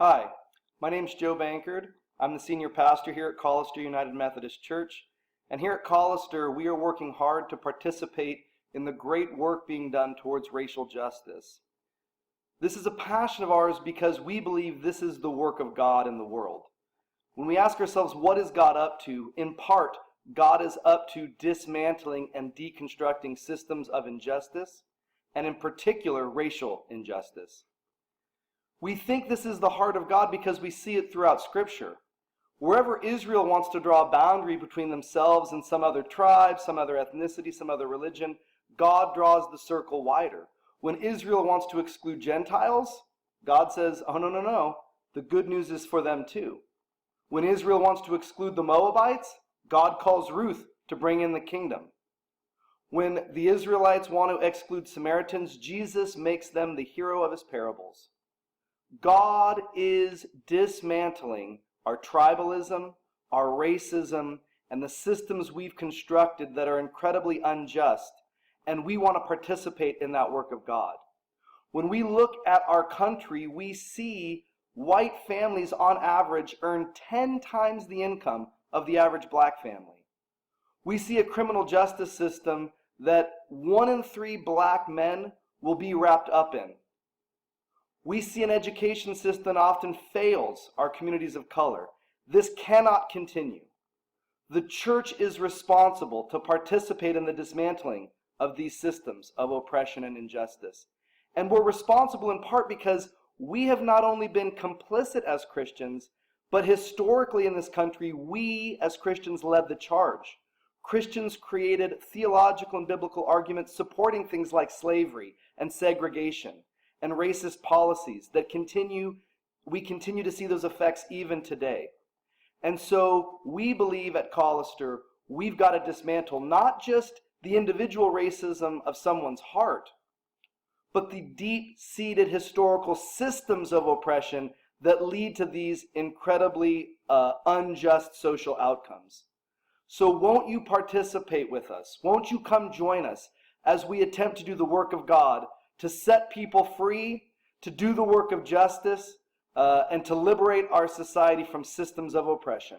Hi, my name's Joe Bankard. I'm the senior pastor here at Collister United Methodist Church. And here at Collister, we are working hard to participate in the great work being done towards racial justice. This is a passion of ours because we believe this is the work of God in the world. When we ask ourselves, what is God up to? In part, God is up to dismantling and deconstructing systems of injustice, and in particular, racial injustice. We think this is the heart of God because we see it throughout Scripture. Wherever Israel wants to draw a boundary between themselves and some other tribe, some other ethnicity, some other religion, God draws the circle wider. When Israel wants to exclude Gentiles, God says, oh, no. The good news is for them too. When Israel wants to exclude the Moabites, God calls Ruth to bring in the kingdom. When the Israelites want to exclude Samaritans, Jesus makes them the hero of his parables. God is dismantling our tribalism, our racism, and the systems we've constructed that are incredibly unjust, and we want to participate in that work of God. When we look at our country, we see white families on average earn 10 times the income of the average black family. We see a criminal justice system that 1 in 3 black men will be wrapped up in. We see an education system that often fails our communities of color. This cannot continue. The church is responsible to participate in the dismantling of these systems of oppression and injustice. And we're responsible in part because we have not only been complicit as Christians, but historically in this country, we as Christians led the charge. Christians created theological and biblical arguments supporting things like slavery and segregation and racist policies that we continue to see those effects even today. And so we believe at Collister, we've got to dismantle not just the individual racism of someone's heart, but the deep-seated historical systems of oppression that lead to these incredibly unjust social outcomes. So won't you participate with us? Won't you come join us as we attempt to do the work of God, to set people free, to do the work of justice, and to liberate our society from systems of oppression?